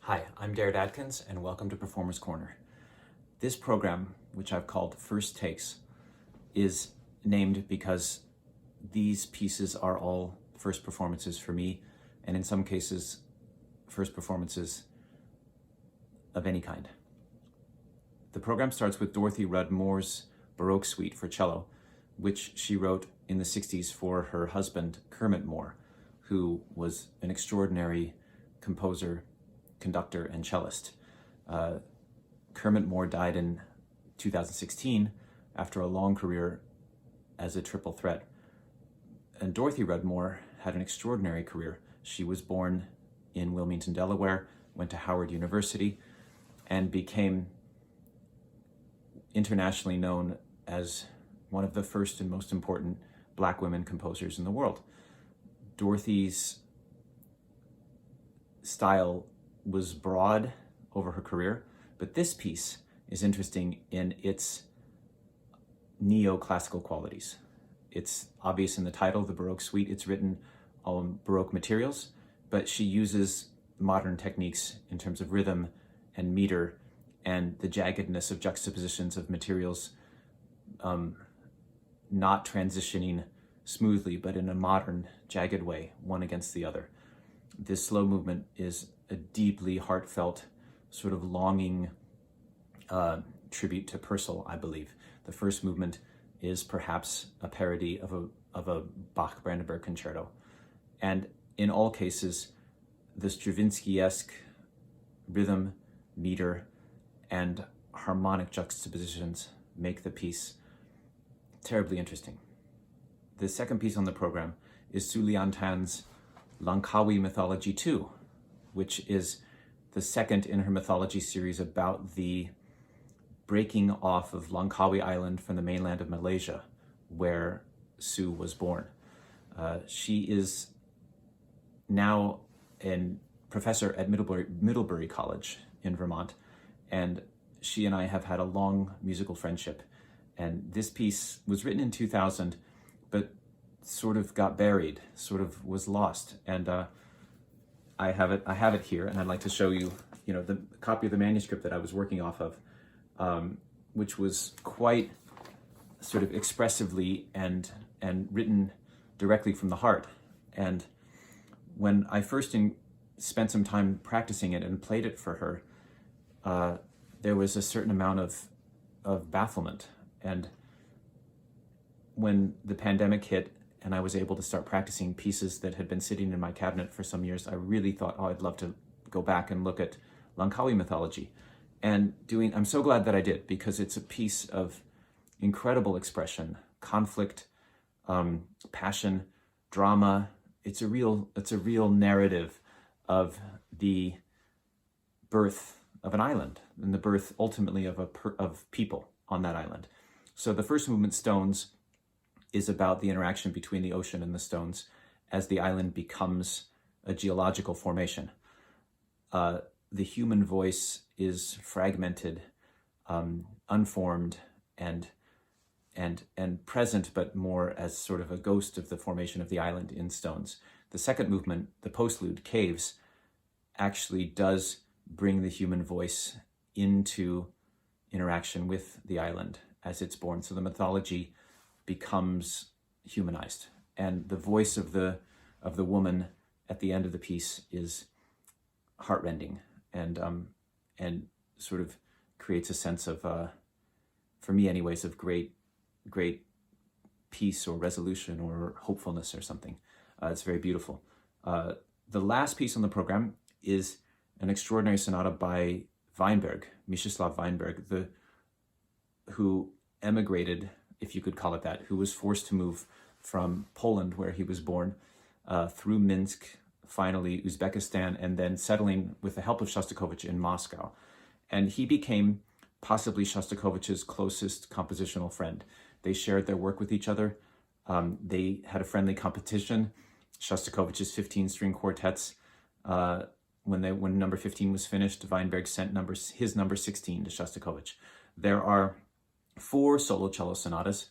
Hi, I'm Darrett Adkins, and welcome to Performer's Corner. This program, which I've called First Takes, is named because these pieces are all first performances for me, and in some cases, first performances of any kind. The program starts with Dorothy Rudd Moore's Baroque Suite for cello, which she wrote in the 60s for her husband, Kermit Moore, who was an extraordinary composer, conductor, and cellist. Kermit Moore died in 2016 after a long career as a triple threat. And Dorothy Rudd Moore had an extraordinary career. She was born in Wilmington, Delaware, went to Howard University, and became internationally known as one of the first and most important Black women composers in the world. Dorothy's style was broad over her career, but this piece is interesting in its neoclassical qualities. It's obvious in the title, the Baroque Suite. It's written on Baroque materials, but she uses modern techniques in terms of rhythm and meter and the jaggedness of juxtapositions of materials, not transitioning smoothly, but in a modern, jagged way, one against the other. This slow movement is a deeply heartfelt, sort of longing tribute to Purcell, I believe. The first movement is perhaps a parody of a Bach-Brandenburg concerto. And in all cases, the Stravinsky-esque rhythm, meter, and harmonic juxtapositions make the piece terribly interesting. The second piece on the program is Su Liantan's Langkawi Mythology 2, which is the second in her mythology series about the breaking off of Langkawi Island from the mainland of Malaysia, where Su was born. She is now a professor at Middlebury College in Vermont, and she and I have had a long musical friendship. And this piece was written in 2000, but sort of got buried, sort of was lost. And I have it here, and I'd like to show you, the copy of the manuscript that I was working off of, which was quite sort of expressively and written directly from the heart. And when I first spent some time practicing it and played it for her, there was a certain amount of bafflement. And when the pandemic hit and I was able to start practicing pieces that had been sitting in my cabinet for some years, I really thought, I'd love to go back and look at Langkawi mythology. And I'm so glad that I did, because it's a piece of incredible expression, conflict, passion, drama. It's a real narrative of the birth of an island and the birth ultimately of people on that island. So the first movement, Stones, is about the interaction between the ocean and the stones as the island becomes a geological formation. The human voice is fragmented, unformed, and present, but more as sort of a ghost of the formation of the island in Stones. The second movement, the postlude, Caves, actually does bring the human voice into interaction with the island as it's born. So the mythology becomes humanized, and the voice of the woman at the end of the piece is heartrending and sort of creates a sense of, for me anyways, of great peace or resolution or hopefulness or something. It's very beautiful. The last piece on the program is an extraordinary sonata by Weinberg, Mieczysław Weinberg, who emigrated, if you could call it that, who was forced to move from Poland, where he was born, through Minsk, finally Uzbekistan, and then settling with the help of Shostakovich in Moscow. And he became possibly Shostakovich's closest compositional friend. They shared their work with each other. They had a friendly competition. Shostakovich's 15-string quartets, when number 15 was finished, Weinberg sent his number 16 to Shostakovich. There are 4 solo cello sonatas,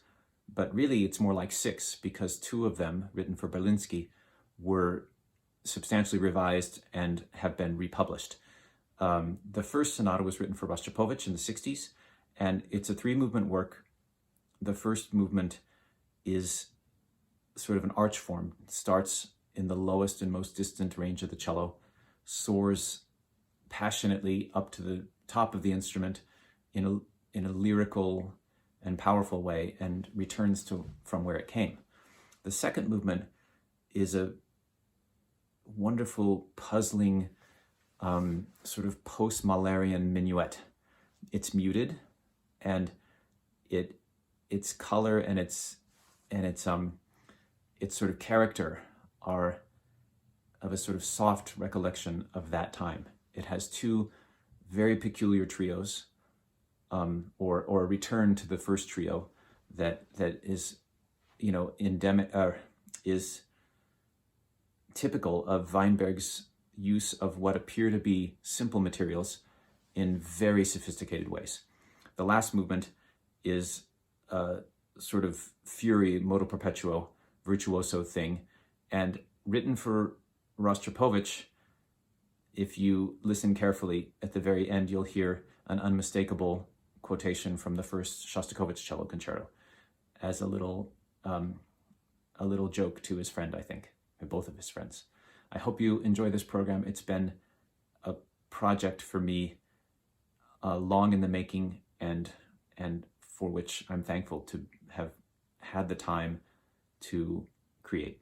but really it's more like 6, because 2 of them, written for Berlinski, were substantially revised and have been republished. The first sonata was written for Rostropovich in the 60s, and it's a three-movement work. The first movement is sort of an arch form. It starts in the lowest and most distant range of the cello, soars passionately up to the top of the instrument in a lyrical and powerful way, and returns to from where it came. The second movement is a wonderful, puzzling, sort of post-Mahlerian minuet. It's muted, and its color and its sort of character are of a sort of soft recollection of that time. It has two very peculiar trios, or a return to the first trio that is, endemic, is typical of Weinberg's use of what appear to be simple materials in very sophisticated ways. The last movement is a sort of fury, moto perpetuo, virtuoso thing, and written for Rostropovich. If you listen carefully, at the very end, you'll hear an unmistakable quotation from the first Shostakovich cello concerto as a little joke to his friend, I think, or both of his friends. I hope you enjoy this program. It's been a project for me, long in the making, and for which I'm thankful to have had the time to create.